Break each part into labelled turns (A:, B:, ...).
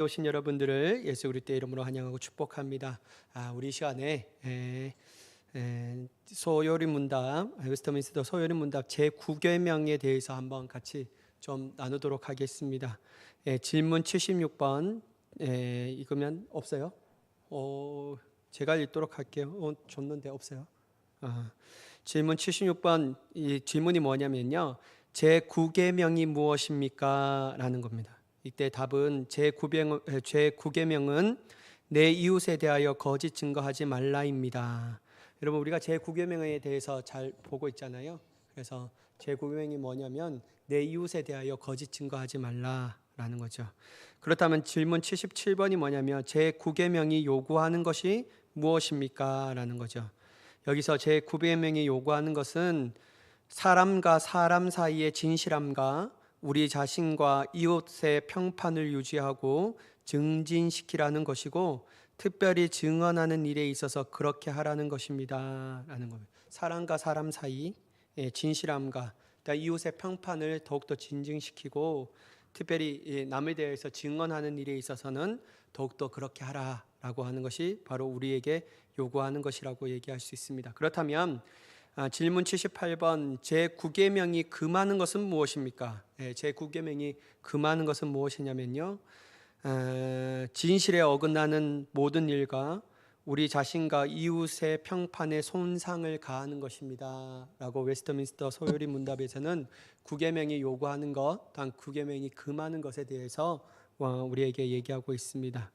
A: 오신 여러분들을 예수 그리스도의 이름으로 환영하고 축복합니다. 우리 시간에 소요리 문답, 웨스터민스터 소요리 문답 제9계명에 대해서 한번 같이 좀 나누도록 하겠습니다. 질문 76번 읽으면 없어요? 제가 읽도록 할게요. 줬는데 없어요. 질문 76번 이 질문이 뭐냐면요. 제9계명이 무엇입니까? 라는 겁니다. 이때 답은 제9계명은 내 이웃에 대하여 거짓 증거하지 말라입니다. 여러분 우리가 제9계명에 대해서 잘 보고 있잖아요. 그래서 제9계명이 뭐냐면 내 이웃에 대하여 거짓 증거하지 말라라는 거죠. 그렇다면 질문 77번이 뭐냐면 제9계명이 요구하는 것이 무엇입니까? 라는 거죠. 여기서 제9계명이 요구하는 것은 사람과 사람 사이의 진실함과 우리 자신과 이웃의 평판을 유지하고 증진시키라는 것이고, 특별히 증언하는 일에 있어서 그렇게 하라는 것입니다 라는 겁니다. 사람과 사람 사이의 진실함과 이웃의 평판을 더욱더 진증시키고, 특별히 남에 대해서 증언하는 일에 있어서는 더욱더 그렇게 하라라고 하는 것이 바로 우리에게 요구하는 것이라고 얘기할 수 있습니다. 그렇다면 질문 78번 제9계명이 금하는 것은 무엇입니까? 제9계명이 금하는 것은 무엇이냐면요, 진실에 어긋나는 모든 일과 우리 자신과 이웃의 평판에 손상을 가하는 것입니다 라고 웨스터민스터 소요리 문답에서는 9계명이 요구하는 것, 단 9계명이 금하는 것에 대해서 우리에게 얘기하고 있습니다.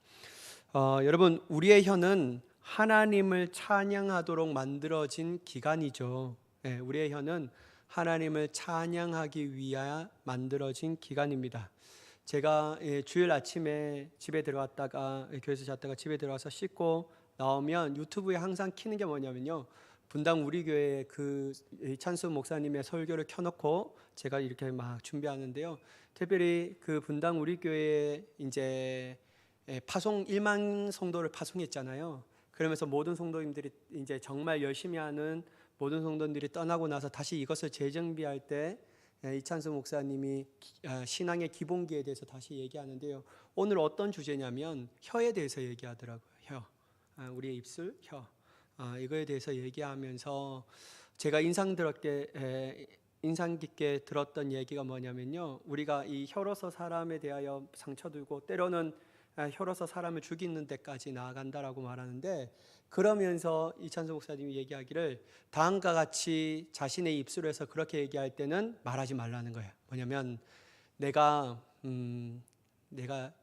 A: 여러분 우리의 혀는 하나님을 찬양하도록 만들어진 기관이죠. 우리의 혀는 하나님을 찬양하기 위하여 만들어진 기관입니다. 제가 주일 아침에 집에 들어갔다가 교회에서 잤다가 집에 들어가서 씻고 나오면 유튜브에 항상 키는 게 뭐냐면요, 분당 우리 교회 그 찬수 목사님의 설교를 켜놓고 제가 이렇게 막 준비하는데요. 특별히 그 분당 우리 교회에 이제 파송 1만 성도를 파송했잖아요. 그러면서 모든 성도님들이 이제 정말 열심히 하는 모든 성도님들이 떠나고 나서 다시 이것을 재정비할 때 이찬수 목사님이 신앙의 기본기에 대해서 다시 얘기하는데요. 오늘 어떤 주제냐면 혀에 대해서 얘기하더라고요. 혀, 우리의 입술, 혀, 이거에 대해서 얘기하면서 제가 인상 깊게 들었던 얘기가 뭐냐면요, 우리가 이 혀로서 사람에 대하여 상처 두고 때로는 혀로서 사람을 죽이는 데까지 나아간다라고 말하는데, 그러면서 이찬수 목사님이 얘기하기를 다음과 같이 자신의 입술에서 그렇게 얘기할 때는 말하지 말라는 거예요. 뭐냐면 내가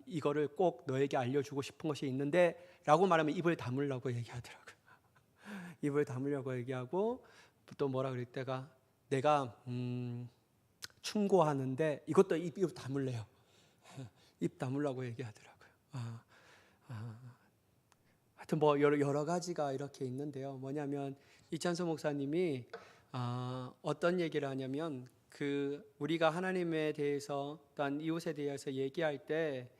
A: 이거를 꼭 너에게 알려주고 싶은 것이 있는데 라고 말하면 입을 다물라고 얘기하더라고요. 입을 다물려고 얘기하고, 또 뭐라 그럴 때가 내가 충고하는데 이것도 입 다물래요. 입 다물라고 얘기하더라고요. 하여튼 뭐 여러 가지가 이렇게 있는데요. 뭐냐면 이찬수 목사님이 어떤 얘기를 하냐면 우리가 하나님에 대해서 또한 이웃에 대해서 얘기할 때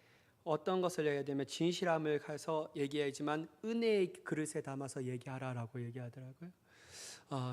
A: 어떤 것을 해야 되면 진실함을 가서 얘기하지만 은혜의 그릇에 담아서 얘기하라라고 얘기하더라고요.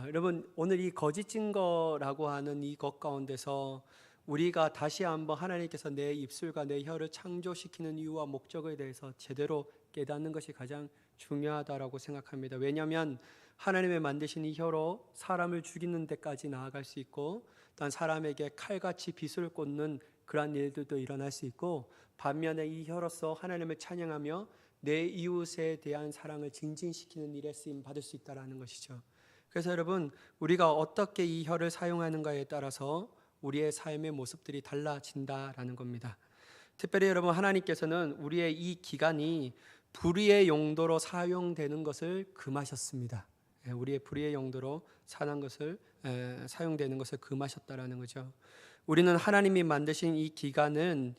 A: 여러분 오늘 이 거짓 증거라고 하는 이것 가운데서 우리가 다시 한번 하나님께서 내 입술과 내 혀를 창조시키는 이유와 목적에 대해서 제대로 깨닫는 것이 가장 중요하다라고 생각합니다. 왜냐하면 하나님의 만드신 이 혀로 사람을 죽이는 데까지 나아갈 수 있고, 또한 사람에게 칼같이 빗을 꽂는 그러한 일들도 일어날 수 있고, 반면에 이 혀로서 하나님을 찬양하며 내 이웃에 대한 사랑을 증진시키는 일에 쓰임 받을 수 있다라는 것이죠. 그래서 여러분 우리가 어떻게 이 혀를 사용하는가에 따라서 우리의 삶의 모습들이 달라진다라는 겁니다. 특별히 여러분 하나님께서는 우리의 이 기간이 불의의 용도로 사용되는 것을 금하셨습니다. 우리의 불의의 용도로 사용되는 것을 금하셨다라는 거죠. 우리는 하나님이 만드신 이 기간인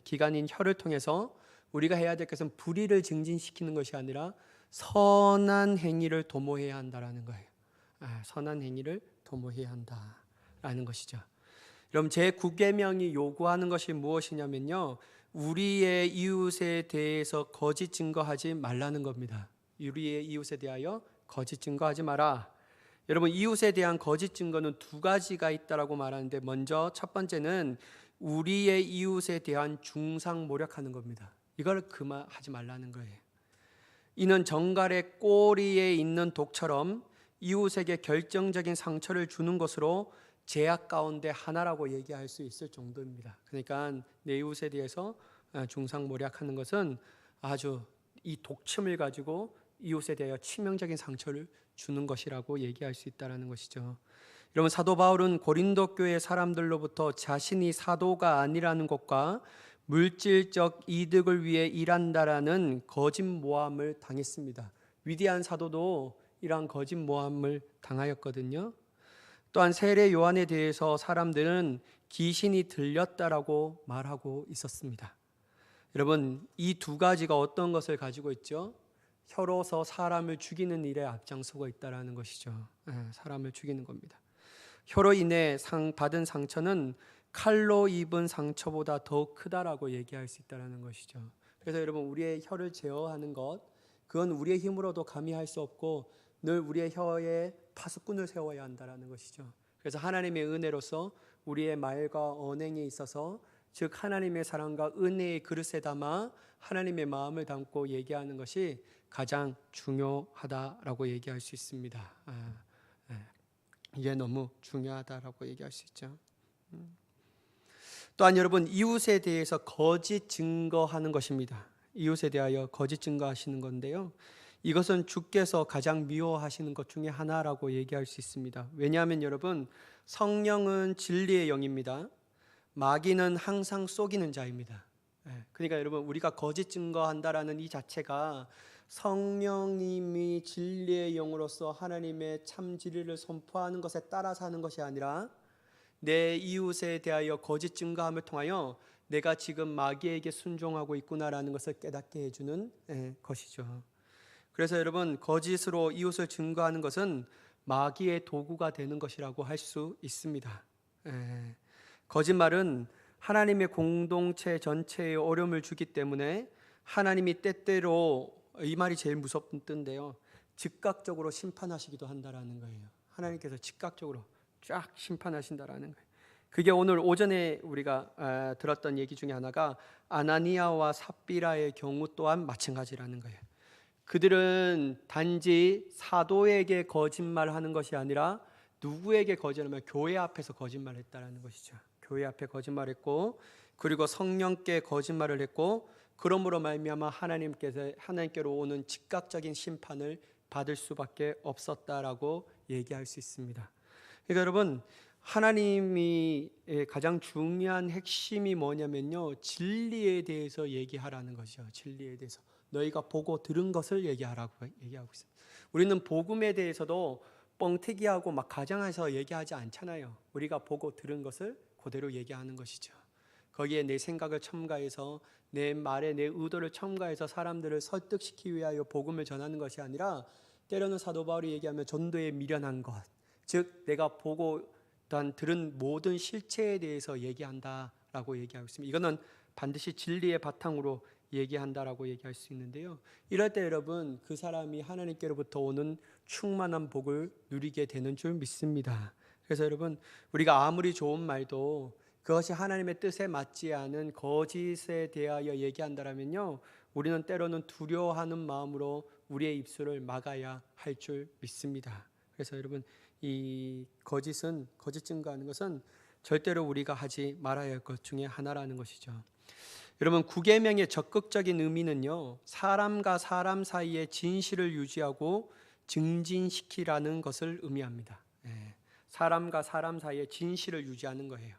A: 혀를 통해서 우리가 해야 될 것은 불의를 증진시키는 것이 아니라 선한 행위를 도모해야 한다라는 거예요. 선한 행위를 도모해야 한다라는 것이죠. 여러분 제9계명이 요구하는 것이 무엇이냐면요, 우리의 이웃에 대해서 거짓 증거하지 말라는 겁니다. 우리의 이웃에 대하여 거짓 증거하지 마라. 여러분 이웃에 대한 거짓 증거는 두 가지가 있다라고 말하는데, 먼저 첫 번째는 우리의 이웃에 대한 중상모략하는 겁니다. 이걸 그만하지 말라는 거예요. 이는 정갈의 꼬리에 있는 독처럼 이웃에게 결정적인 상처를 주는 것으로 죄악 가운데 하나라고 얘기할 수 있을 정도입니다. 그러니까 내 이웃에 대해서 중상모략하는 것은 아주 이 독침을 가지고 이웃에 대하여 치명적인 상처를 주는 것이라고 얘기할 수 있다는 것이죠. 여러분, 사도 바울은 고린도 교회 사람들로부터 자신이 사도가 아니라는 것과 물질적 이득을 위해 일한다라는 거짓 모함을 당했습니다. 위대한 사도도 이러한 거짓 모함을 당하였거든요. 또한 세례 요한에 대해서 사람들은 귀신이 들렸다라고 말하고 있었습니다. 여러분, 이 두 가지가 어떤 것을 가지고 있죠? 혀로서 사람을 죽이는 일에 앞장서고 있다라는 것이죠. 사람을 죽이는 겁니다. 혀로 인해 받은 상처는 칼로 입은 상처보다 더 크다라고 얘기할 수 있다는 것이죠. 그래서 여러분, 우리의 혀를 제어하는 것, 그건 우리의 힘으로도 감히 할 수 없고 늘 우리의 혀에 파수꾼을 세워야 한다는 것이죠. 그래서 하나님의 은혜로서 우리의 말과 언행에 있어서, 즉 하나님의 사랑과 은혜의 그릇에 담아 하나님의 마음을 담고 얘기하는 것이 가장 중요하다라고 얘기할 수 있습니다. 이게 너무 중요하다라고 얘기할 수 있죠. 또한 여러분, 이웃에 대해서 거짓 증거하는 것입니다. 이웃에 대하여 거짓 증거하시는 건데요, 이것은 주께서 가장 미워하시는 것 중에 하나라고 얘기할 수 있습니다. 왜냐하면 여러분, 성령은 진리의 영입니다. 마귀는 항상 속이는 자입니다. 그러니까 여러분, 우리가 거짓 증거한다라는 이 자체가 성령님이 진리의 영으로서 하나님의 참 진리를 선포하는 것에 따라 사는 것이 아니라 내 이웃에 대하여 거짓 증거함을 통하여 내가 지금 마귀에게 순종하고 있구나라는 것을 깨닫게 해주는 것이죠. 그래서 여러분, 거짓으로 이웃을 증거하는 것은 마귀의 도구가 되는 것이라고 할 수 있습니다. 거짓말은 하나님의 공동체 전체에 어려움을 주기 때문에 하나님이 때때로, 이 말이 제일 무섭던데요, 즉각적으로 심판하시기도 한다라는 거예요. 하나님께서 즉각적으로 쫙 심판하신다라는 거예요. 그게 오늘 오전에 우리가 들었던 얘기 중에 하나가 아나니아와 삽비라의 경우 또한 마찬가지라는 거예요. 그들은 단지 사도에게 거짓말하는 것이 아니라 누구에게 거짓말하면 교회 앞에서 거짓말했다라는 것이죠. 교회 앞에 거짓말했고, 그리고 성령께 거짓말을 했고, 그러므로 말미암아 하나님께로 오는 즉각적인 심판을 받을 수밖에 없었다라고 얘기할 수 있습니다. 그러니까 여러분, 하나님이 가장 중요한 핵심이 뭐냐면요, 진리에 대해서 얘기하라는 것이죠. 진리에 대해서 너희가 보고 들은 것을 얘기하라고 얘기하고 있습니다. 우리는 복음에 대해서도 뻥튀기하고 막 가정해서 얘기하지 않잖아요. 우리가 보고 들은 것을 그대로 얘기하는 것이죠. 거기에 내 생각을 첨가해서, 내 말에 내 의도를 첨가해서 사람들을 설득시키기 위하여 복음을 전하는 것이 아니라, 때로는 사도 바울이 얘기하면 전도에 미련한 것, 즉 내가 보고 들은 모든 실체에 대해서 얘기한다라고 얘기하고 있습니다. 이거는 반드시 진리의 바탕으로 얘기한다라고 얘기할 수 있는데요, 이럴 때 여러분, 그 사람이 하나님께로부터 오는 충만한 복을 누리게 되는 줄 믿습니다. 그래서 여러분, 우리가 아무리 좋은 말도 그것이 하나님의 뜻에 맞지 않은 거짓에 대하여 얘기한다면요, 우리는 때로는 두려워하는 마음으로 우리의 입술을 막아야 할 줄 믿습니다. 그래서 여러분, 이 거짓 증거하는 것은 절대로 우리가 하지 말아야 할 것 중에 하나라는 것이죠. 여러분, 구계명의 적극적인 의미는요, 사람과 사람 사이의 진실을 유지하고 증진시키라는 것을 의미합니다. 사람과 사람 사이의 진실을 유지하는 거예요.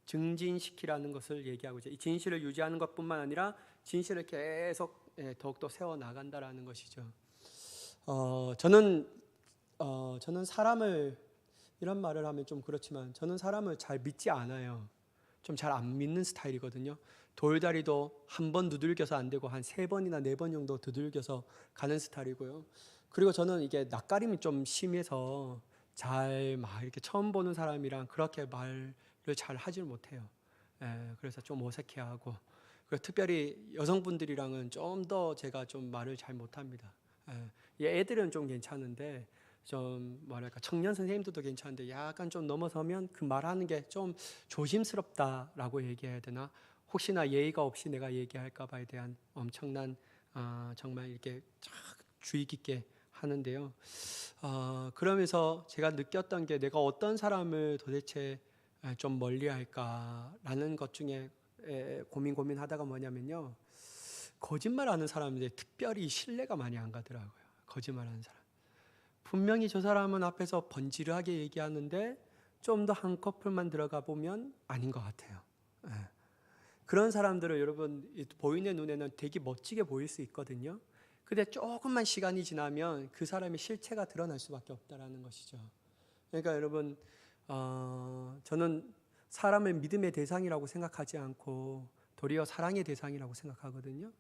A: 증진시키라는 것을 얘기하고 있죠. 이 진실을 유지하는 것뿐만 아니라 진실을 계속 더욱더 세워나간다라는 것이죠. 저는 사람을, 이런 말을 하면 좀 그렇지만 저는 사람을 잘 믿지 않아요. 좀 잘 안 믿는 스타일이거든요. 돌다리도 한 번 두들겨서 안 되고 한 3번이나 4번 정도 두들겨서 가는 스타일이고요. 그리고 저는 이게 낯가림이 좀 심해서 잘 막 이렇게 처음 보는 사람이랑 그렇게 말을 잘 하질 못해요. 그래서 좀 어색해하고, 그리고 특별히 여성분들이랑은 좀 더 제가 좀 말을 잘 못합니다. 애들은 좀 괜찮은데, 좀 뭐랄까, 청년 선생님들도 괜찮은데 약간 좀 넘어서면 그 말하는 게 좀 조심스럽다라고 얘기해야 되나, 혹시나 예의가 없이 내가 얘기할까 봐에 대한 엄청난 정말 이렇게 쫙 주의 깊게 하는데요. 그러면서 제가 느꼈던 게 내가 어떤 사람을 도대체 좀 멀리 할까라는 것 중에 고민하다가 뭐냐면요. 거짓말하는 사람들이 특별히 신뢰가 많이 안 가더라고요. 거짓말하는 사람. 분명히 저 사람은 앞에서 번지르하게 얘기하는데 좀 더 한 커플만 들어가 보면 아닌 것 같아요. 예. 그런 사람들을 여러분 보이는 눈에는 되게 멋지게 보일 수 있거든요. 근데 조금만 시간이 지나면 그 사람의 실체가 드러날 수밖에 없다라는 것이죠. 그러니까 여러분 저는 사람을 믿음의 대상이라고 생각하지 않고 도리어 사랑의 대상이라고 생각하거든요.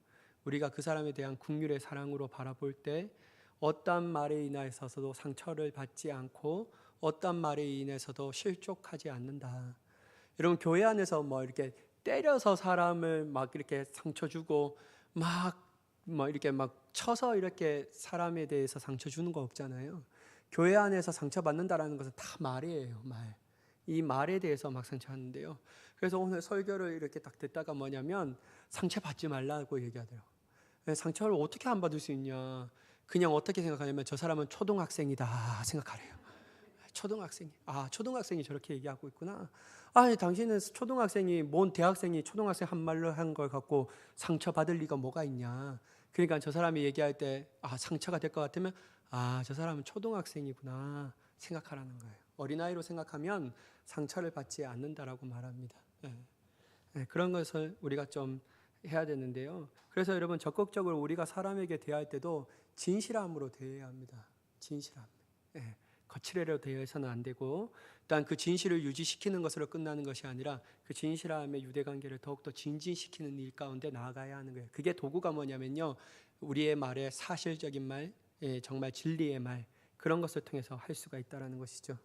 A: 우리가 그 사람에 대한 긍휼의 사랑으로 바라볼 때 어떠한 말에 인해서도 상처를 받지 않고 어떠한 말에 인해서도 실족하지 않는다. 여러분 교회 안에서 뭐 이렇게 때려서 사람을 막 이렇게 상처 주고 막 이렇게 막 쳐서 이렇게 사람에 대해서 상처 주는 거 없잖아요. 교회 안에서 상처 받는다라는 것은 다 말이에요, 말. 이 말에 대해서 막 상처하는데요. 그래서 오늘 설교를 이렇게 딱 듣다가 뭐냐면 상처 받지 말라고 얘기하더라고요. 상처를 어떻게 안 받을 수 있냐? 그냥 어떻게 생각하냐면 저 사람은 초등학생이다 생각하래요. 초등학생이 저렇게 얘기하고 있구나. 아니, 당신은 초등학생이, 뭔 대학생이 초등학생 한 말로 한 걸 갖고 상처받을 리가 뭐가 있냐. 그러니까 저 사람이 얘기할 때, 상처가 될 것 같으면, 저 사람은 초등학생이구나 생각하라는 거예요. 어린아이로 생각하면 상처를 받지 않는다라고 말합니다. 그런 것을 우리가 좀 해야 되는데요. 그래서 여러분 적극적으로 우리가 사람에게 대할 때도 진실함으로 대해야 합니다. 진실함. 거칠애로 대해서는 안 되고, 일단 그 진실을 유지시키는 것으로 끝나는 것이 아니라 그 진실함의 유대관계를 더욱더 진진시키는 일 가운데 나아가야 하는 거예요. 그게 도구가 뭐냐면요, 우리의 말에 사실적인 말, 정말 진리의 말, 그런 것을 통해서 할 수가 있다는 것이죠.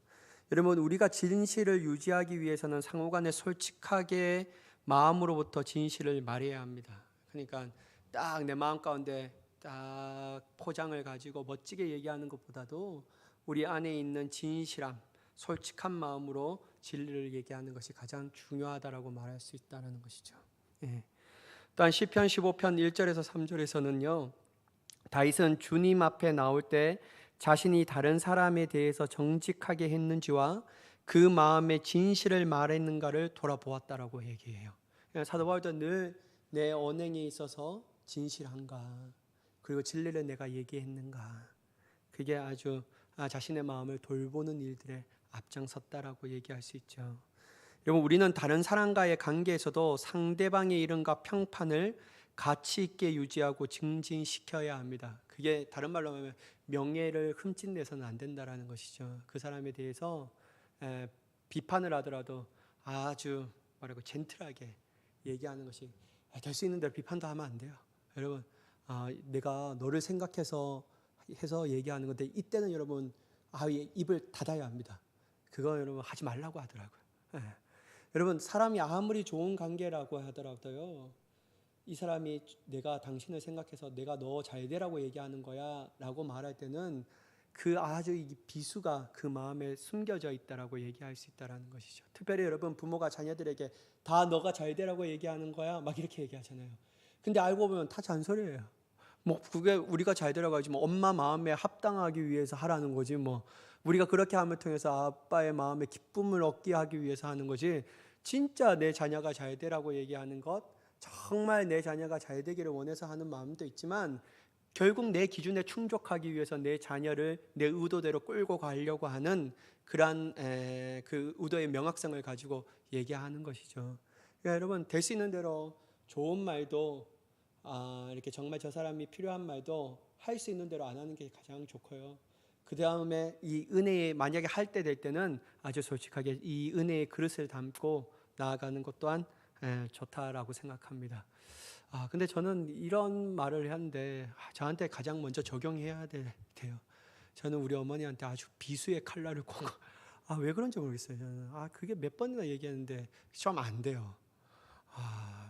A: 여러분, 우리가 진실을 유지하기 위해서는 상호간에 솔직하게 마음으로부터 진실을 말해야 합니다. 그러니까 딱 내 마음 가운데 딱 포장을 가지고 멋지게 얘기하는 것보다도 우리 안에 있는 진실함, 솔직한 마음으로 진리를 얘기하는 것이 가장 중요하다라고 말할 수 있다는 것이죠. 또한 시편 15편 1절에서 3절에서는요. 다윗은 주님 앞에 나올 때 자신이 다른 사람에 대해서 정직하게 했는지와 그 마음의 진실을 말했는가를 돌아보았다라고 얘기해요. 사도 바울도 늘 내 언행에 있어서 진실한가, 그리고 진리를 내가 얘기했는가, 그게 아주 자신의 마음을 돌보는 일들에 앞장섰다라고 얘기할 수 있죠. 여러분, 우리는 다른 사람과의 관계에서도 상대방의 이름과 평판을 가치 있게 유지하고 증진시켜야 합니다. 그게 다른 말로 하면 명예를 흠집내서는 안 된다라는 것이죠. 그 사람에 대해서 비판을 하더라도 아주 젠틀하게 얘기하는 것이, 될 수 있는 대로 비판도 하면 안 돼요. 여러분, 내가 너를 생각해서 얘기하는 건데 이때는 여러분 입을 닫아야 합니다. 그거 여러분 하지 말라고 하더라고요. 여러분, 사람이 아무리 좋은 관계라고 하더라도요, 이 사람이 내가 당신을 생각해서 내가 너 잘 되라고 얘기하는 거야 라고 말할 때는 그 아주 이 비수가 그 마음에 숨겨져 있다라고 얘기할 수 있다는 것이죠. 특별히 여러분, 부모가 자녀들에게 다 너가 잘 되라고 얘기하는 거야 막 이렇게 얘기하잖아요. 근데 알고 보면 다 잔소리예요. 뭐 그게 우리가 잘 되라고 하지, 뭐 엄마 마음에 합당하기 위해서 하라는 거지, 뭐 우리가 그렇게 함을 통해서 아빠의 마음에 기쁨을 얻게 하기 위해서 하는 거지, 진짜 내 자녀가 잘 되라고 얘기하는 것, 정말 내 자녀가 잘 되기를 원해서 하는 마음도 있지만 결국 내 기준에 충족하기 위해서 내 자녀를 내 의도대로 끌고 가려고 하는 그러한 그 의도의 명확성을 가지고 얘기하는 것이죠. 그러니까 여러분, 될 수 있는 대로 좋은 말도 이렇게 정말 저 사람이 필요한 말도 할 수 있는 대로 안 하는 게 가장 좋고요. 그 다음에 이 은혜에 만약에 할 때 될 때는 아주 솔직하게 이 은혜의 그릇을 담고 나아가는 것 또한 좋다라고 생각합니다. 근데 저는 이런 말을 하는데 저한테 가장 먼저 적용해야 돼요. 저는 우리 어머니한테 아주 비수의 칼날을 꼭 왜 그런지 모르겠어요. 저는 그게 몇 번이나 얘기했는데 좀 안 돼요.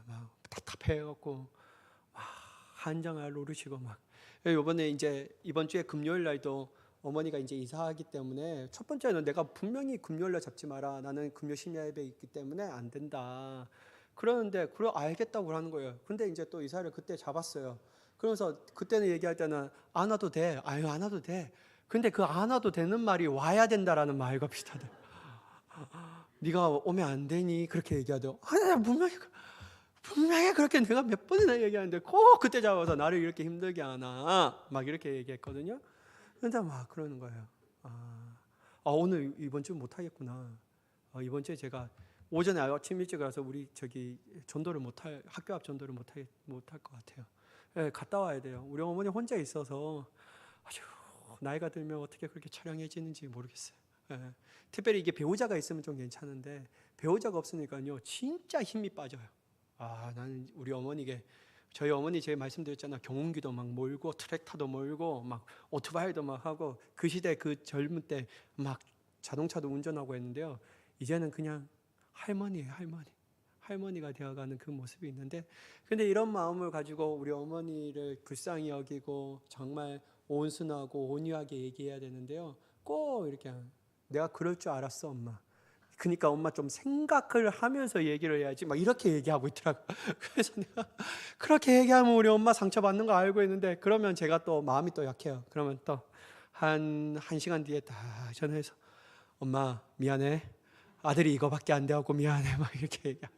A: 막 답답해갖고 한장을 오르시고 막. 이번에 이제 이번 주에 금요일 날도 어머니가 이제 이사하기 때문에 첫 번째는 내가 분명히 금요일 날 잡지 마라. 나는 금요 심야 예배 있기 때문에 안 된다. 그러는데 그래 알겠다고 하는 거예요. 근데 이제 또 이사를 그때 잡았어요. 그러면서 그때는 얘기할 때는 안 와도 돼. 아유 안 와도 돼. 근데 그 안 와도 되는 말이 와야 된다라는 말과 비슷하대. 네가 오면 안 되니 그렇게 얘기하대요. 아니 분명히 그렇게 내가 몇 번이나 얘기하는데 꼭 그때 잡아서 나를 이렇게 힘들게 하나 막 이렇게 얘기했거든요. 근데 막 그러는 거예요. 오늘 이번 주 못 하겠구나. 이번 주에 제가 오전에 아침 일찍 가서 우리 저기 전도를 못할 학교 앞 전도를 못할 것 같아요. 예, 갔다 와야 돼요. 우리 어머니 혼자 있어서 아주 나이가 들면 어떻게 그렇게 처량해지는지 모르겠어요. 예, 특별히 이게 배우자가 있으면 좀 괜찮은데 배우자가 없으니까요 진짜 힘이 빠져요. 나는 우리 어머니게 저희 어머니 제가 말씀드렸잖아. 경운기도 막 몰고 트랙터도 몰고 막 오토바이도 막 하고 그 시대 그 젊은 때 막 자동차도 운전하고 했는데요. 이제는 그냥 할머니예요, 할머니. 할머니가 되어가는 그 모습이 있는데, 근데 이런 마음을 가지고 우리 어머니를 불쌍히 여기고 정말 온순하고 온유하게 얘기해야 되는데요. 꼭 이렇게 내가 그럴 줄 알았어, 엄마. 그러니까 엄마 좀 생각을 하면서 얘기를 해야지 막 이렇게 얘기하고 있더라고. 그래서 내가 그렇게 얘기하면 우리 엄마 상처받는 거 알고 있는데 그러면 제가 또 마음이 또 약해요. 그러면 또 한 시간 뒤에 다 전화해서 엄마 미안해. 아들이 이거밖에 안 돼갖고 미안해. 막 이렇게 얘기해요.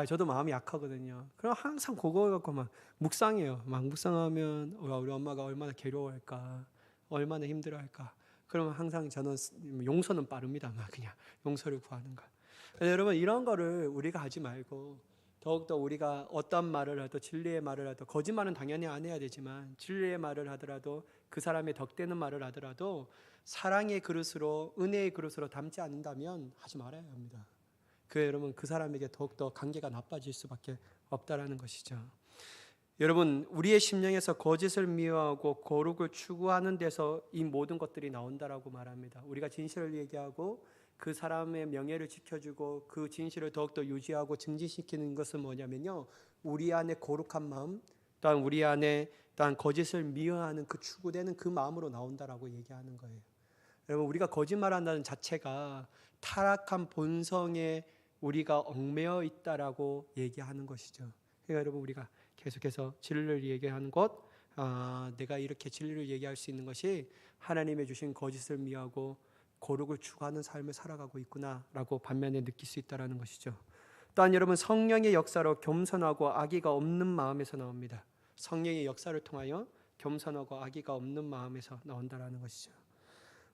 A: 저도 마음이 약하거든요. 그럼 항상 그거 갖고 막 묵상해요. 막 묵상하면 우리 엄마가 얼마나 괴로워할까, 얼마나 힘들어할까. 그러면 항상 저는 용서는 빠릅니다. 막 그냥 용서를 구하는 거. 여러분 이런 거를 우리가 하지 말고 더욱더 우리가 어떤 말을 하도 진리의 말을 하도 거짓말은 당연히 안 해야 되지만 진리의 말을 하더라도 그 사람의 덕되는 말을 하더라도 사랑의 그릇으로 은혜의 그릇으로 담지 않는다면 하지 말아야 합니다. 여러분 그 사람에게 더욱더 관계가 나빠질 수밖에 없다라는 것이죠. 여러분 우리의 심령에서 거짓을 미워하고 거룩을 추구하는 데서 이 모든 것들이 나온다라고 말합니다. 우리가 진실을 얘기하고 그 사람의 명예를 지켜주고 그 진실을 더욱더 유지하고 증진시키는 것은 뭐냐면요, 우리 안에 거룩한 마음, 또한 우리 안에 또한 거짓을 미워하는 그 추구되는 그 마음으로 나온다라고 얘기하는 거예요. 여러분 우리가 거짓말한다는 자체가 타락한 본성에 우리가 얽매여 있다라고 얘기하는 것이죠. 그러니까 여러분 우리가 계속해서 진리를 얘기하는 것, 내가 이렇게 진리를 얘기할 수 있는 것이 하나님의 주신 거짓을 미워하고 거룩을 추구하는 삶을 살아가고 있구나라고 반면에 느낄 수 있다라는 것이죠. 또한 여러분 성령의 역사로 겸손하고 악의가 없는 마음에서 나옵니다. 성령의 역사를 통하여 겸손하고 악의가 없는 마음에서 나온다라는 것이죠.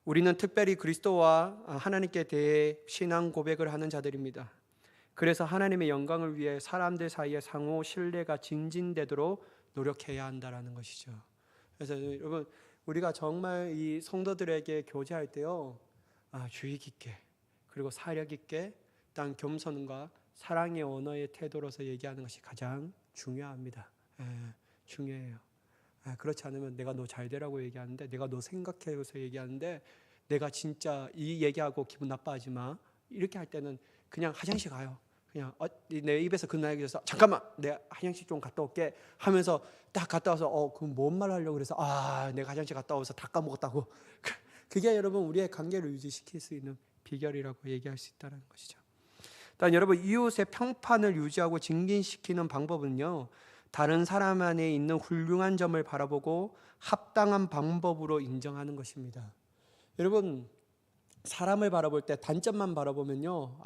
A: 우리는 특별히 그리스도와 하나님께 대해 신앙 고백을 하는 자들입니다. 그래서 하나님의 영광을 위해 사람들 사이에 상호 신뢰가 증진되도록 노력해야 한다라는 것이죠. 그래서 여러분 우리가 정말 이 성도들에게 교제할 때요, 주의 깊게 그리고 사력 있게 단 겸손과 사랑의 언어의 태도로서 얘기하는 것이 가장 중요합니다. 중요해요. 그렇지 않으면 내가 너 잘 되라고 얘기하는데, 내가 너 생각해서 얘기하는데, 내가 진짜 이 얘기하고 기분 나빠하지 마 이렇게 할 때는 그냥 화장실 가요. 그냥 내 입에서 그 나에게서 잠깐만 내가 화장실 좀 갔다 올게 하면서 딱 갔다 와서 그럼 뭔 말 하려고 그래서 내가 화장실 갔다 와서 다 까먹었다고. 그게 여러분 우리의 관계를 유지시킬 수 있는 비결이라고 얘기할 수 있다는 것이죠. 일단 여러분 이웃의 평판을 유지하고 증진시키는 방법은요, 다른 사람 안에 있는 훌륭한 점을 바라보고 합당한 방법으로 인정하는 것입니다. 여러분 사람을 바라볼 때 단점만 바라보면요,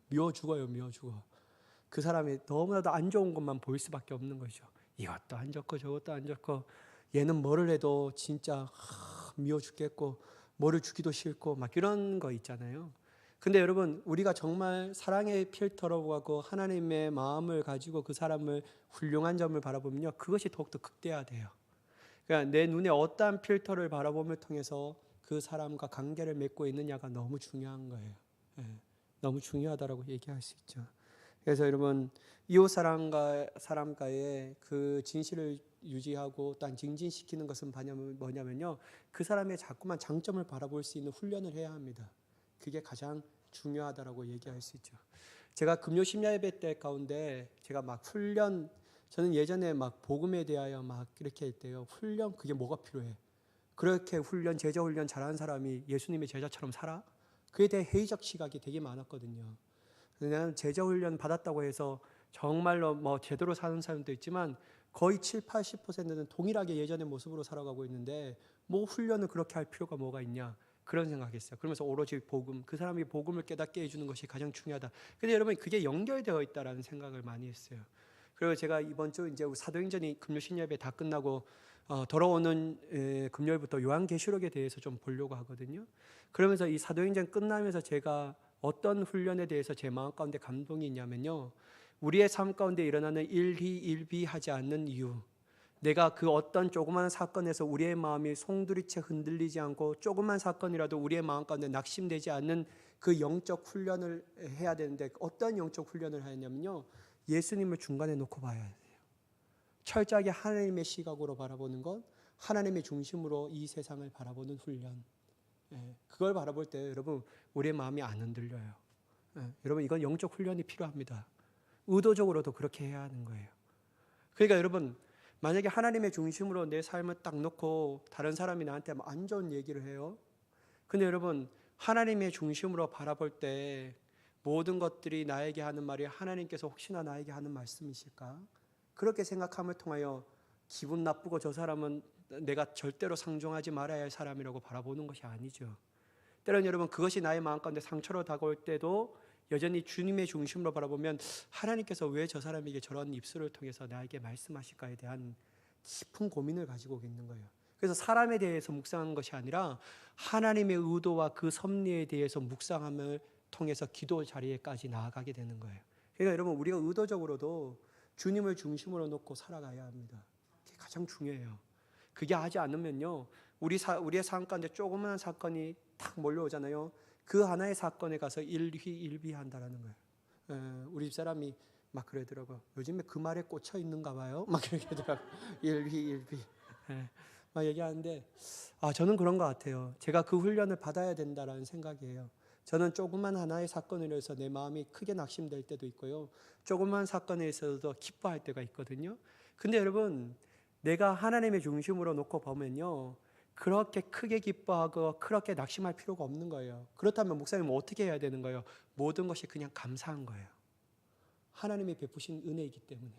A: 미워 죽어요. 미워 죽어. 그 사람이 너무나도 안 좋은 것만 보일 수밖에 없는 거죠. 이것도 안 좋고 저것도 안 좋고, 얘는 뭐를 해도 진짜 미워 죽겠고 뭐를 주기도 싫고 막 이런 거 있잖아요. 근데 여러분 우리가 정말 사랑의 필터로 하고 하나님의 마음을 가지고 그 사람을 훌륭한 점을 바라보면요, 그것이 더욱더 극대화돼요. 그러니까 내 눈에 어떠한 필터를 바라봄을 통해서 그 사람과 관계를 맺고 있느냐가 너무 중요한 거예요. 너무 중요하다라고 얘기할 수 있죠. 그래서 여러분 이웃 사람과의 그 진실을 유지하고 또 증진시키는 것은 뭐냐면요, 그 사람의 자꾸만 장점을 바라볼 수 있는 훈련을 해야 합니다. 그게 가장 중요하다라고 얘기할 수 있죠. 제가 금요 심야 예배 때 가운데 제가 막 저는 예전에 막 복음에 대하여 막 이렇게 했대요. 훈련, 그게 뭐가 필요해? 그렇게 제자 훈련 잘하는 사람이 예수님의 제자처럼 살아? 그에 대해 회의적 시각이 되게 많았거든요. 나는 제자 훈련 받았다고 해서 정말로 뭐 제대로 사는 사람도 있지만 거의 7, 80%는 동일하게 예전의 모습으로 살아가고 있는데 뭐 훈련을 그렇게 할 필요가 뭐가 있냐, 그런 생각했어요. 그러면서 오로지 복음, 그 사람이 복음을 깨닫게 해주는 것이 가장 중요하다. 근데 여러분 그게 연결되어 있다라는 생각을 많이 했어요. 그리고 제가 이번 주 이제 사도행전이 금요 신예배 다 끝나고 돌아오는 금요일부터 요한계시록에 대해서 좀 보려고 하거든요. 그러면서 이 사도행전 끝나면서 제가 어떤 훈련에 대해서 제 마음 가운데 감동이 있냐면요, 우리의 삶 가운데 일어나는 일희일비하지 않는 이유, 내가 그 어떤 조그만 사건에서 우리의 마음이 송두리째 흔들리지 않고 조그만 사건이라도 우리의 마음 가운데 낙심되지 않는 그 영적 훈련을 해야 되는데, 어떤 영적 훈련을 하냐면요, 예수님을 중간에 놓고 봐야 돼요. 철저하게 하나님의 시각으로 바라보는 것, 하나님의 중심으로 이 세상을 바라보는 훈련. 그걸 바라볼 때 여러분 우리의 마음이 안 흔들려요. 여러분 이건 영적 훈련이 필요합니다. 의도적으로도 그렇게 해야 하는 거예요. 그러니까 여러분 만약에 하나님의 중심으로 내 삶을 딱 놓고 다른 사람이 나한테 안 좋은 얘기를 해요. 근데 여러분 하나님의 중심으로 바라볼 때 모든 것들이 나에게 하는 말이 하나님께서 혹시나 나에게 하는 말씀이실까? 그렇게 생각함을 통하여 기분 나쁘고 저 사람은 내가 절대로 상종하지 말아야 할 사람이라고 바라보는 것이 아니죠. 때로는 여러분 그것이 나의 마음 가운데 상처로 다가올 때도 여전히 주님의 중심으로 바라보면 하나님께서 왜 저 사람에게 저런 입술을 통해서 나에게 말씀하실까에 대한 깊은 고민을 가지고 있는 거예요. 그래서 사람에 대해서 묵상한 것이 아니라 하나님의 의도와 그 섭리에 대해서 묵상함을 통해서 기도 자리에까지 나아가게 되는 거예요. 그러니까 여러분 우리가 의도적으로도 주님을 중심으로 놓고 살아가야 합니다. 그게 가장 중요해요. 그게 하지 않으면요, 우리의 삶 가운데 조그마한 사건이 탁 몰려오잖아요. 그 하나의 사건에 가서 일희일비한다라는 거예요. 우리 집사람이 막 그러더라고요. 요즘에 그 말에 꽂혀 있는가 봐요. 막 이렇게 하더라고요. 일희일비. 막 얘기하는데 저는 그런 것 같아요. 제가 그 훈련을 받아야 된다라는 생각이에요. 저는 조그만 하나의 사건으로 해서 내 마음이 크게 낙심될 때도 있고요, 조그만 사건에 있어서도 기뻐할 때가 있거든요. 근데 여러분 내가 하나님의 중심으로 놓고 보면요, 그렇게 크게 기뻐하고 그렇게 낙심할 필요가 없는 거예요. 그렇다면 목사님은 어떻게 해야 되는 거예요? 모든 것이 그냥 감사한 거예요. 하나님이 베푸신 은혜이기 때문에.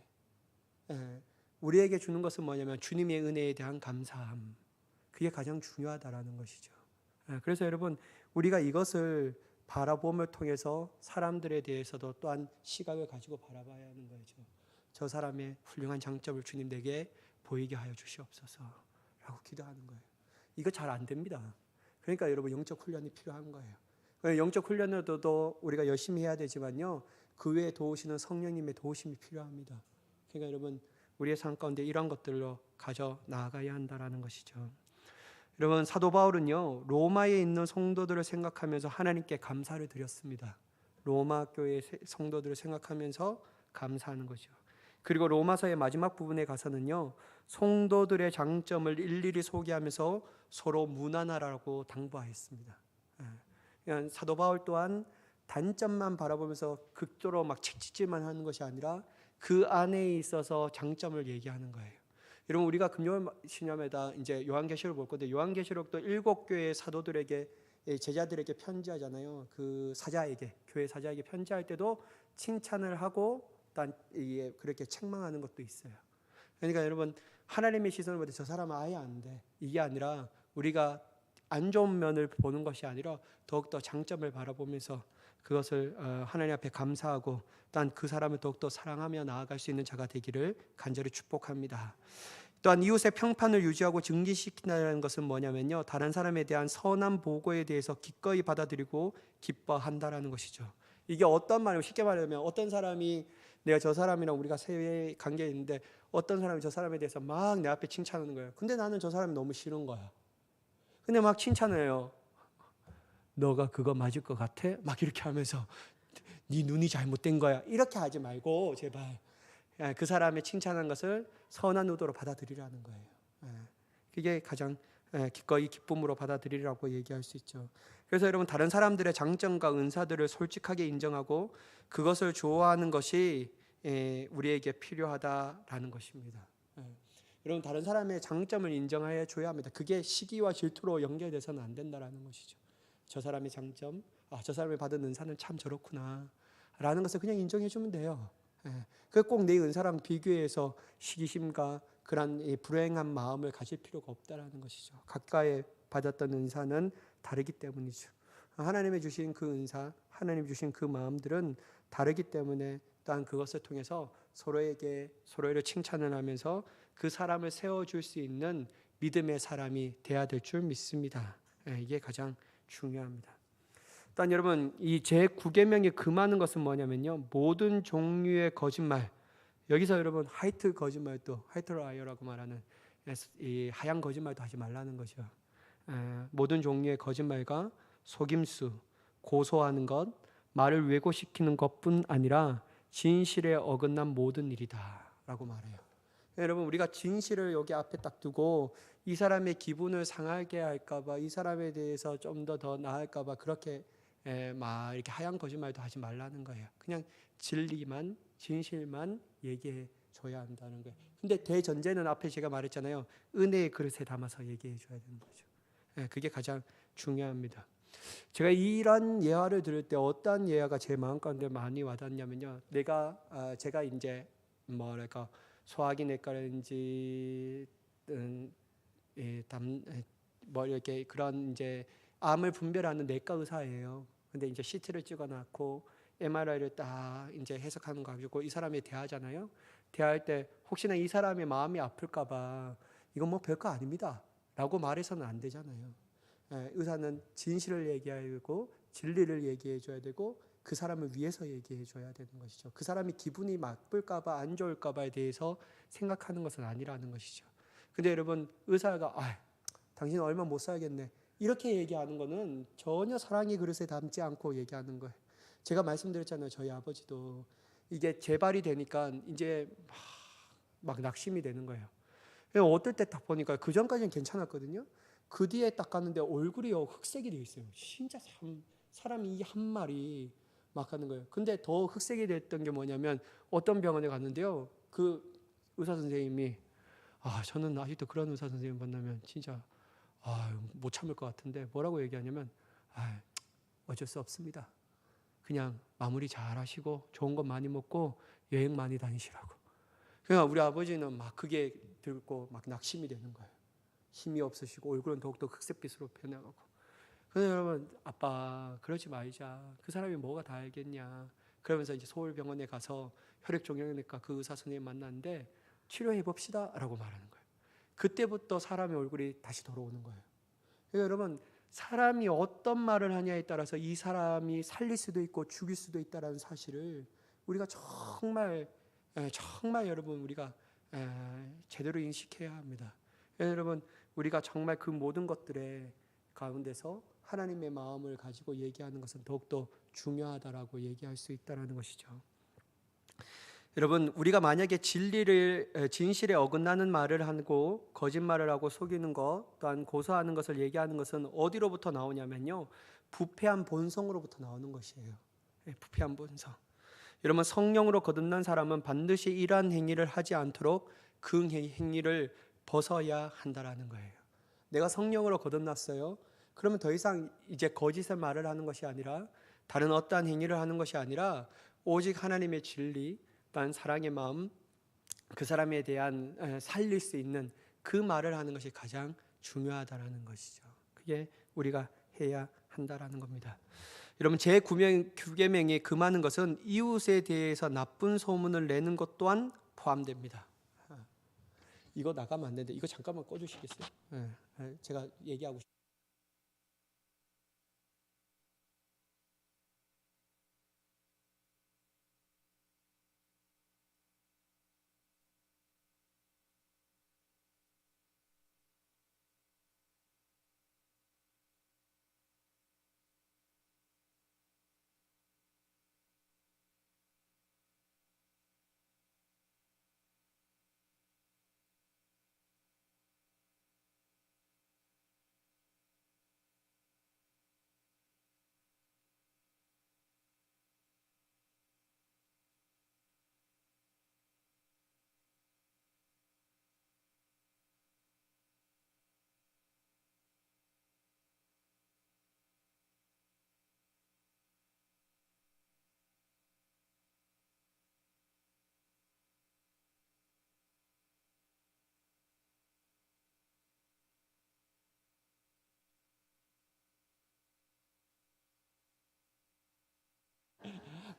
A: 우리에게 주는 것은 뭐냐면 주님의 은혜에 대한 감사함. 그게 가장 중요하다라는 것이죠. 그래서 여러분 우리가 이것을 바라봄을 통해서 사람들에 대해서도 또한 시각을 가지고 바라봐야 하는 거죠. 저 사람의 훌륭한 장점을 주님 내게 보이게 하여 주시옵소서 라고 기도하는 거예요. 이거 잘 안 됩니다. 그러니까 여러분 영적 훈련이 필요한 거예요. 영적 훈련으로도 우리가 열심히 해야 되지만요, 그 외에 도우시는 성령님의 도우심이 필요합니다. 그러니까 여러분 우리의 삶 가운데 이런 것들로 가져 나아가야 한다라는 것이죠. 여러분 사도 바울은요 로마에 있는 성도들을 생각하면서 하나님께 감사를 드렸습니다. 로마 교회 성도들을 생각하면서 감사하는 거죠. 그리고 로마서의 마지막 부분에 가서는요 성도들의 장점을 일일이 소개하면서 서로 무난하라고 당부하였습니다. 사도 바울 또한 단점만 바라보면서 극도로 막 책짓질만 하는 것이 아니라 그 안에 있어서 장점을 얘기하는 거예요. 여러분 우리가 금요일 신념에다 이제 요한계시록 볼 건데, 요한계시록도 7교회의 사도들에게 제자들에게 편지하잖아요. 그 사자에게, 교회 사자에게 편지할 때도 칭찬을 하고 단 그렇게 책망하는 것도 있어요. 그러니까 여러분 하나님의 시선을 볼 때 저 사람은 아예 안 돼, 이게 아니라 우리가 안 좋은 면을 보는 것이 아니라 더욱더 장점을 바라보면서 그것을 하나님 앞에 감사하고 또한 그 사람을 더욱더 사랑하며 나아갈 수 있는 자가 되기를 간절히 축복합니다. 또한 이웃의 평판을 유지하고 증기시킨다는 것은 뭐냐면요, 다른 사람에 대한 선한 보고에 대해서 기꺼이 받아들이고 기뻐한다라는 것이죠. 이게 어떤 말이에요? 쉽게 말하면 어떤 사람이, 내가 저 사람이랑 우리가 사회에 관계에 있는데 어떤 사람이 저 사람에 대해서 막 내 앞에 칭찬하는 거예요. 근데 나는 저 사람이 너무 싫은 거야. 근데 막 칭찬해요. 너가 그거 맞을 것 같아? 막 이렇게 하면서 네 눈이 잘못된 거야. 이렇게 하지 말고 제발 그 사람의 칭찬한 것을 선한 의도로 받아들이라는 거예요. 그게 가장 기꺼이 기쁨으로 받아들이라고 얘기할 수 있죠. 그래서 여러분 다른 사람들의 장점과 은사들을 솔직하게 인정하고 그것을 좋아하는 것이 우리에게 필요하다라는 것입니다. 여러분 다른 사람의 장점을 인정해 줘야 합니다. 그게 시기와 질투로 연결돼서는 안 된다라는 것이죠. 저 사람의 장점, 저 사람이 받은 은사는 참 저렇구나. 라는 것을 그냥 인정해 주면 돼요. 그 꼭 내 은사랑 비교해서 시기심과 그런 이 불행한 마음을 가질 필요가 없다라는 것이죠. 각자의 받았던 은사는 다르기 때문이죠. 하나님이 주신 그 은사, 하나님 주신 그 마음들은 다르기 때문에 또한 그것을 통해서 서로를 칭찬을 하면서 그 사람을 세워줄 수 있는 믿음의 사람이 돼야 될 줄 믿습니다. 이게 가장 중요합니다. 일단 여러분 이 제9계명에 금하는 것은 뭐냐면요, 모든 종류의 거짓말, 여기서 여러분 화이트 거짓말도, 화이트 라이어라고 말하는 이 하얀 거짓말도 하지 말라는 거죠. 모든 종류의 거짓말과 속임수, 고소하는 것, 말을 왜곡시키는 것뿐 아니라 진실에 어긋난 모든 일이다라고 말해요. 여러분 우리가 진실을 여기 앞에 딱 두고 이 사람의 기분을 상하게 할까봐, 이 사람에 대해서 좀 더 나을까봐 그렇게 막 이렇게 하얀 거짓말도 하지 말라는 거예요. 그냥 진리만, 진실만 얘기해 줘야 한다는 거예요. 근데 대전제는 앞에 제가 말했잖아요. 은혜의 그릇에 담아서 얘기해 줘야 되는 거죠. 그게 가장 중요합니다. 제가 이런 예화를 들을 때 어떤 예화가 제 마음 가운데 많이 와닿냐면요, 제가 이제 뭐랄까 소화기 내과라든지 뭐 이렇게 그런 이제 암을 분별하는 내과 의사예요. 근데 이제 CT를 찍어놨고 MRI를 딱 이제 해석하는 거 가지고 이 사람이 대하잖아요. 대할 때 혹시나 이 사람의 마음이 아플까봐 이건 뭐 별거 아닙니다라고 말해서는 안 되잖아요. 의사는 진실을 얘기하고 진리를 얘기해 줘야 되고 그 사람을 위해서 얘기해 줘야 되는 것이죠. 그 사람이 기분이 나쁠까봐 안 좋을까봐에 대해서 생각하는 것은 아니라는 것이죠. 근데 여러분 의사가 당신 얼마 못 살겠네 이렇게 얘기하는 거는 전혀 사랑의 그릇에 담지 않고 얘기하는 거예요. 제가 말씀드렸잖아요. 저희 아버지도 이게 재발이 되니까 이제 막 낙심이 되는 거예요. 어떨 때 딱 보니까 그 전까지는 괜찮았거든요. 그 뒤에 딱 갔는데 얼굴이 흑색이 돼 있어요. 진짜 사람이 한 마리 막 하는 거예요. 근데 더 흑색이 됐던 게 뭐냐면 어떤 병원에 갔는데요. 그 의사 선생님이 저는 아직도 그런 의사 선생님 만나면 진짜 못 참을 것 같은데 뭐라고 얘기하냐면 어쩔 수 없습니다. 그냥 마무리 잘 하시고 좋은 것 많이 먹고 여행 많이 다니시라고. 그러니까 우리 아버지는 막 그게 들고 막 낙심이 되는 거예요. 힘이 없으시고 얼굴은 더욱더 흑색빛으로 변해가고. 그런데 여러분 아빠 그러지 말자. 그 사람이 뭐가 다 알겠냐. 그러면서 이제 서울병원에 가서 혈액종양내과 그 의사 선생님 만났는데 치료해 봅시다 라고 말하는 거예요. 그때부터 사람의 얼굴이 다시 돌아오는 거예요. 그러니까 여러분 사람이 어떤 말을 하냐에 따라서 이 사람이 살릴 수도 있고 죽일 수도 있다는 사실을 우리가 정말 여러분 우리가 제대로 인식해야 합니다. 여러분 우리가 정말 그 모든 것들의 가운데서 하나님의 마음을 가지고 얘기하는 것은 더욱더 중요하다라고 얘기할 수 있다는 것이죠. 여러분 우리가 만약에 진실에 어긋나는 말을 하고 거짓말을 하고 속이는 것 또한 고소하는 것을 얘기하는 것은 어디로부터 나오냐면요, 부패한 본성으로부터 나오는 것이에요. 부패한 본성. 여러분 성령으로 거듭난 사람은 반드시 이러한 행위를 하지 않도록 그 행위를 벗어야 한다라는 거예요. 내가 성령으로 거듭났어요. 그러면 더 이상 이제 거짓의 말을 하는 것이 아니라 다른 어떠한 행위를 하는 것이 아니라 오직 하나님의 진리 또한 사랑의 마음, 그 사람에 대한 살릴 수 있는 그 말을 하는 것이 가장 중요하다라는 것이죠. 그게 우리가 해야 한다라는 겁니다. 여러분 제9계명에 금하는 것은 이웃에 대해서 나쁜 소문을 내는 것 또한 포함됩니다. 이거 나가면 안 되는데 이거 잠깐만 꺼주시겠어요? 제가 얘기하고 싶어요.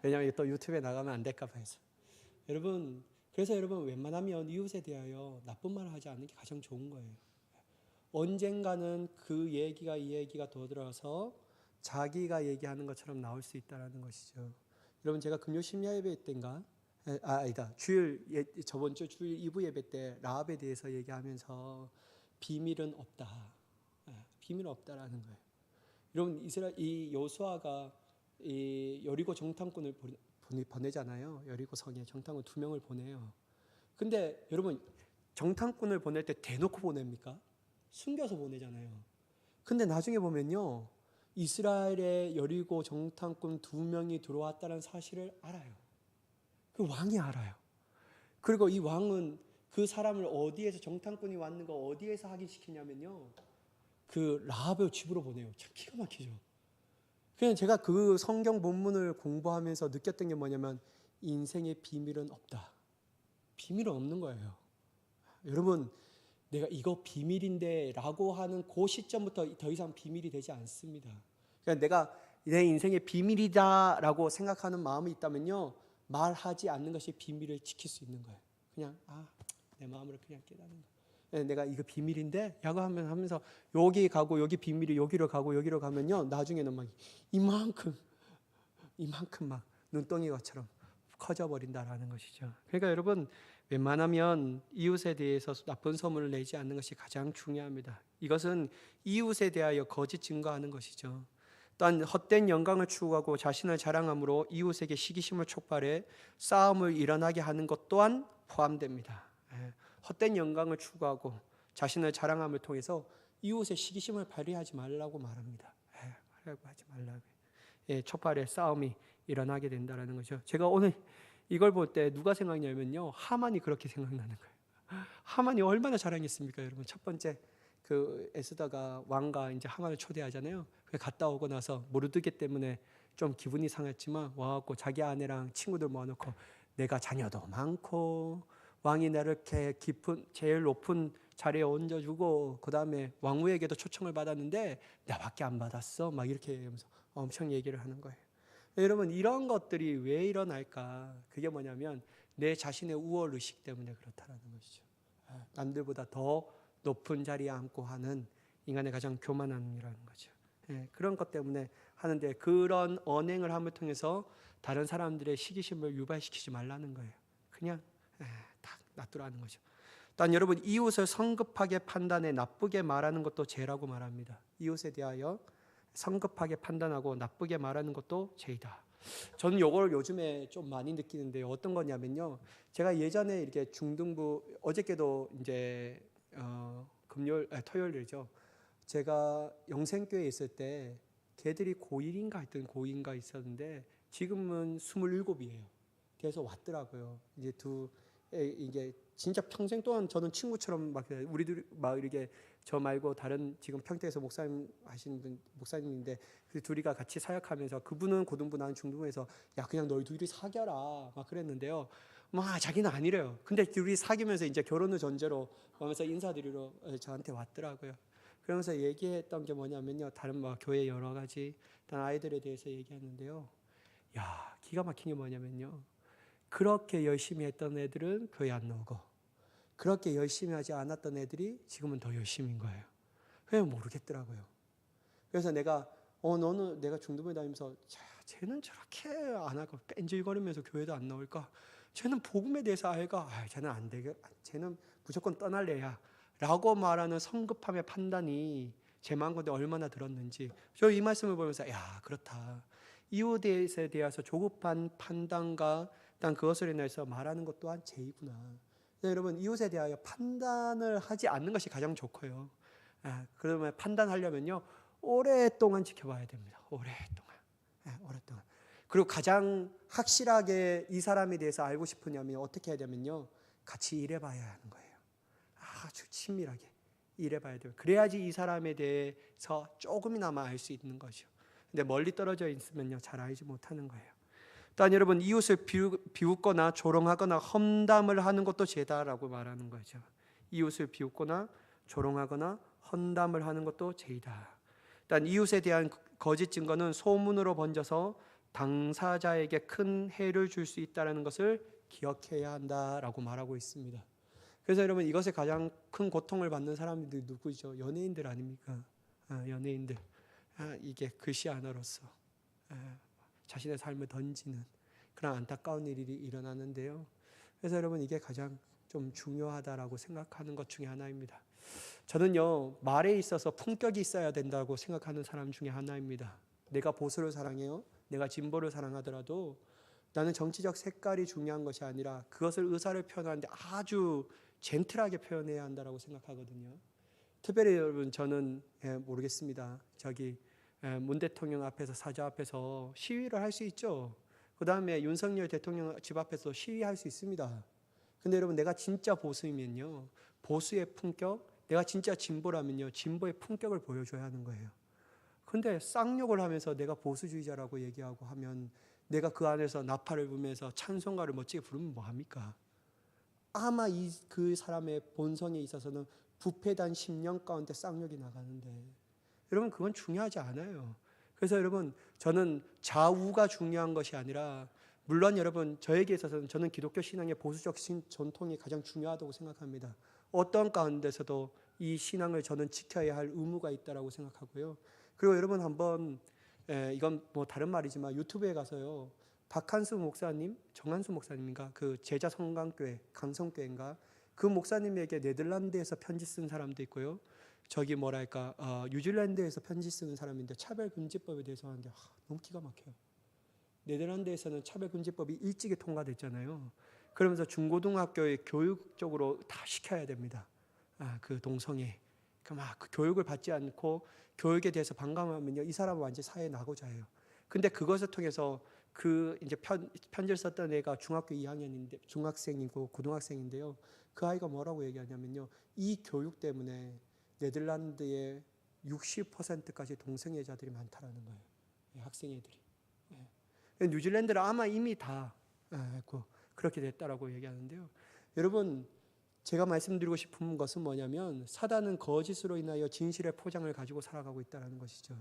A: 왜냐하면 또 유튜브에 나가면 안 될까 봐서. 여러분, 그래서 여러분 웬만하면 이웃에 대하여 나쁜 말을 하지 않는 게 가장 좋은 거예요. 언젠가는 그 얘기가 이 얘기가 더 들어서 자기가 얘기하는 것처럼 나올 수 있다는 것이죠. 여러분, 제가 금요 심야 예배 때인가? 아니다. 저번 주 주일 2부 예배 때 라합에 대해서 얘기하면서 비밀은 없다. 비밀은 없다라는 거예요. 여러분, 이 여호수아가 이 여리고 정탐꾼을 보내잖아요. 여리고 성에 정탐꾼 2명을 보내요. 근데 여러분, 정탐꾼을 보낼 때 대놓고 보냅니까? 숨겨서 보내잖아요. 근데 나중에 보면요, 이스라엘의 여리고 정탐꾼 2명이 들어왔다는 사실을 알아요. 그 왕이 알아요. 그리고 이 왕은 그 사람을 어디에서, 정탐꾼이 왔는가 어디에서 확인시키냐면요, 그 라합의 집으로 보내요. 참 기가 막히죠. 그냥 제가 그 성경 본문을 공부하면서 느꼈던 게 뭐냐면, 인생의 비밀은 없다. 비밀은 없는 거예요. 여러분, 내가 이거 비밀인데 라고 하는 그 시점부터 더 이상 비밀이 되지 않습니다. 그러니까 내가 내 인생의 비밀이다 라고 생각하는 마음이 있다면요, 말하지 않는 것이 비밀을 지킬 수 있는 거예요. 그냥 내 마음으로 그냥 깨닫는 거예요. 내가 이거 비밀인데 라고 하면서 여기 가고, 여기 비밀이 여기로 가고 여기로 가면요, 나중에는 막 이만큼 막 눈덩이처럼 커져버린다라는 것이죠. 그러니까 여러분, 웬만하면 이웃에 대해서 나쁜 소문을 내지 않는 것이 가장 중요합니다. 이것은 이웃에 대하여 거짓 증거하는 것이죠. 또한 헛된 영광을 추구하고 자신을 자랑함으로 이웃에게 시기심을 촉발해 싸움을 일어나게 하는 것 또한 포함됩니다. 헛된 영광을 추구하고 자신을 자랑함을 통해서 이웃의 시기심을 발휘하지 말라고 말합니다. 하라고 하지 말라고. 촉발해 싸움이 일어나게 된다는 거죠. 제가 오늘 이걸 볼 때 누가 생각나냐면요, 하만이 그렇게 생각나는 거예요. 하만이 얼마나 자랑했습니까, 여러분? 첫 번째 그 에스더가 왕과 이제 하만을 초대하잖아요. 갔다 오고 나서 모르드게 때문에 좀 기분이 상했지만 와갖고 자기 아내랑 친구들 모아놓고, 내가 자녀도 많고 왕이 나를 이렇게 깊은 제일 높은 자리에 얹어주고 그 다음에 왕후에게도 초청을 받았는데 나밖에 안 받았어, 막 이렇게 하면서 엄청 얘기를 하는 거예요. 여러분, 이런 것들이 왜 일어날까? 그게 뭐냐면 내 자신의 우월 의식 때문에 그렇다라는 것이죠. 남들보다 더 높은 자리에 앉고 하는 인간의 가장 교만함이라는 거죠. 그런 것 때문에 하는데, 그런 언행을 함을 통해서 다른 사람들의 시기심을 유발시키지 말라는 거예요. 그냥 딱 놔두라는 거죠. 또한 여러분, 이웃을 성급하게 판단해 나쁘게 말하는 것도 죄라고 말합니다. 이웃에 대하여 성급하게 판단하고 나쁘게 말하는 것도 죄이다. 저는 이걸 요즘에 좀 많이 느끼는데요. 어떤 거냐면요, 제가 예전에 이렇게 중등부, 어저께도 이제 토요일이죠. 제가 영생교회에 있을 때 걔들이 고1인가 하여튼 고2인가 있었는데 지금은 27이에요. 그래서 왔더라고요. 이게 진짜 평생 동안 저는 친구처럼 막 우리들 막 이렇게, 저 말고 다른 지금 평택에서 목사님 하시는 분, 목사님인데 그 둘이가 같이 사역하면서, 그분은 고등부 나는 중등부에서 야 그냥 너희 둘이 사겨라 막 그랬는데요. 막 자기는 아니래요. 근데 둘이 사귀면서 이제 결혼을 전제로 하면서 인사드리러 저한테 왔더라고요. 그러면서 얘기했던 게 뭐냐면요, 다른 뭐 교회 여러 가지 다른 아이들에 대해서 얘기했는데요. 야, 기가 막힌 게 뭐냐면요, 그렇게 열심히 했던 애들은 교회 안 나오고 그렇게 열심히 하지 않았던 애들이 지금은 더 열심인 거예요. 그냥 모르겠더라고요. 그래서 내가 너는, 내가 중등부에 다니면서 쟤는 저렇게 안 하고 뺀질거리면서 교회도 안 나올까? 쟤는 복음에 대해서 알까? 쟤는 안 되게, 쟤는 무조건 떠날 애야 라고 말하는 성급함의 판단이 제 마음가운데 얼마나 들었는지, 저 이 말씀을 보면서 야, 그렇다. 이웃에 대해서 조급한 판단과 일단 그것을 인해서 말하는 것 또한 죄이구나. 여러분, 이웃에 대하여 판단을 하지 않는 것이 가장 좋고요. 그러면 판단하려면요, 오랫동안 지켜봐야 됩니다. 오랫동안. 그리고 가장 확실하게 이 사람에 대해서 알고 싶으냐면 어떻게 해야 되면요, 같이 일해봐야 하는 거예요. 아주 친밀하게 일해봐야 돼요. 그래야지 이 사람에 대해서 조금이나마 알 수 있는 거죠. 근데 멀리 떨어져 있으면요, 잘 알지 못하는 거예요. 또한 여러분, 이웃을 비웃거나 조롱하거나 험담을 하는 것도 죄다라고 말하는 거죠. 이웃을 비웃거나 조롱하거나 험담을 하는 것도 죄이다. 또한 이웃에 대한 거짓 증거는 소문으로 번져서 당사자에게 큰 해를 줄 수 있다는 것을 기억해야 한다라고 말하고 있습니다. 그래서 여러분, 이것에 가장 큰 고통을 받는 사람들이 누구죠? 연예인들 아닙니까? 연예인들. 이게 글씨 하나로서 자신의 삶을 던지는 그런 안타까운 일이 일어나는데요. 그래서 여러분, 이게 가장 좀 중요하다라고 생각하는 것 중에 하나입니다. 저는요, 말에 있어서 품격이 있어야 된다고 생각하는 사람 중에 하나입니다. 내가 보수를 사랑해요. 내가 진보를 사랑하더라도 나는 정치적 색깔이 중요한 것이 아니라 그것을 의사를 표현하는데 아주 젠틀하게 표현해야 한다고 생각하거든요. 특별히 여러분, 저는 모르겠습니다. 문 대통령 앞에서, 사저 앞에서 시위를 할 수 있죠. 그 다음에 윤석열 대통령 집 앞에서 시위할 수 있습니다. 근데 여러분, 내가 진짜 보수이면요, 보수의 품격, 내가 진짜 진보라면요, 진보의 품격을 보여줘야 하는 거예요. 근데 쌍욕을 하면서 내가 보수주의자라고 얘기하고 하면 내가 그 안에서 나팔을 불면서 찬송가를 멋지게 부르면 뭐합니까? 아마 그 사람의 본성에 있어서는 부패단 10년 가운데 쌍욕이 나가는데, 여러분, 그건 중요하지 않아요. 그래서 여러분, 저는 좌우가 중요한 것이 아니라, 물론 여러분, 저에게 있어서는 저는 기독교 신앙의 보수적 전통이 가장 중요하다고 생각합니다. 어떤 가운데서도 이 신앙을 저는 지켜야 할 의무가 있다고 생각하고요. 그리고 여러분, 한번 이건 뭐 다른 말이지만 유튜브에 가서요, 박한수 목사님, 정한수 목사님인가, 그 제자 성강교회, 강성교회인가, 그 목사님에게 네덜란드에서 편지 쓴 사람도 있고요. 뉴질랜드에서 편지 쓰는 사람인데 차별금지법에 대해서 하는데 너무 기가 막혀요. 네덜란드에서는 차별금지법이 일찍이 통과됐잖아요. 그러면서 중고등학교에 교육적으로 다 시켜야 됩니다. 그 동성애. 그 교육을 받지 않고 교육에 대해서 반감하면요, 이 사람은 완전 사회에 나고자 해요. 근데 그것을 통해서 이제 편지를 썼던 애가 중학교 2학년인데, 중학생이고 고등학생인데요. 그 아이가 뭐라고 얘기하냐면요, 이 교육 때문에 네덜란드의 60%까지 동성애자들이 많다라는 거예요. 학생애들이. 뉴질랜드는 아마 이미 다 그렇게 됐다라고 얘기하는데요. 여러분, 제가 말씀드리고 싶은 것은 뭐냐면, 사단은 거짓으로 인하여 진실의 포장을 가지고 살아가고 있다는 것이죠.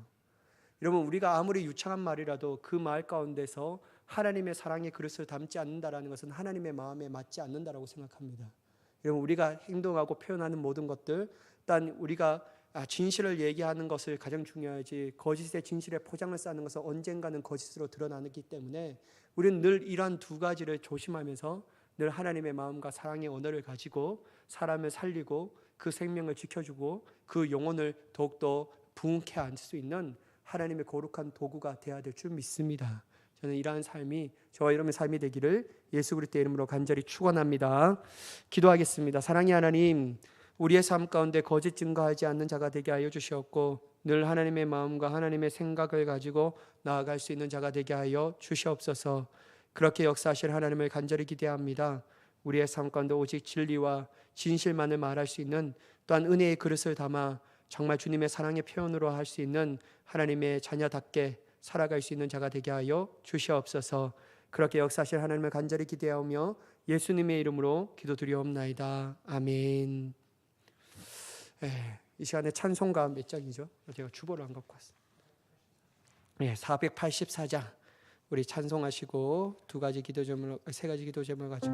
A: 여러분, 우리가 아무리 유창한 말이라도 그 말 가운데서 하나님의 사랑의 그릇을 담지 않는다라는 것은 하나님의 마음에 맞지 않는다라고 생각합니다. 여러분, 우리가 행동하고 표현하는 모든 것들, 일단 우리가 진실을 얘기하는 것을 가장 중요하지, 거짓의 진실의 포장을 쌓는 것은 언젠가는 거짓으로 드러나기 때문에 우리는 늘 이러한 두 가지를 조심하면서 늘 하나님의 마음과 사랑의 언어를 가지고 사람을 살리고 그 생명을 지켜주고 그 영혼을 더욱더 부흥케 할 수 있는 하나님의 거룩한 도구가 되어야 될 줄 믿습니다. 저는 이러한 삶이 저와 여러분의 삶이 되기를 예수 그리스도의 이름으로 간절히 축원합니다. 기도하겠습니다. 사랑의 하나님, 우리의 삶 가운데 거짓 증거하지 않는 자가 되게 하여 주시옵고, 늘 하나님의 마음과 하나님의 생각을 가지고 나아갈 수 있는 자가 되게 하여 주시옵소서. 그렇게 역사하실 하나님을 간절히 기대합니다. 우리의 삶 가운데 오직 진리와 진실만을 말할 수 있는, 또한 은혜의 그릇을 담아 정말 주님의 사랑의 표현으로 할 수 있는 하나님의 자녀답게 살아갈 수 있는 자가 되게 하여 주시옵소서. 그렇게 역사하실 하나님을 간절히 기대하며 예수님의 이름으로 기도드리옵나이다. 아멘. 이 시간에 찬송가 몇 장이죠? 제가 주보를 안 갖고 왔어요. 484장. 우리 찬송하시고 세 가지 기도 제목을 가지고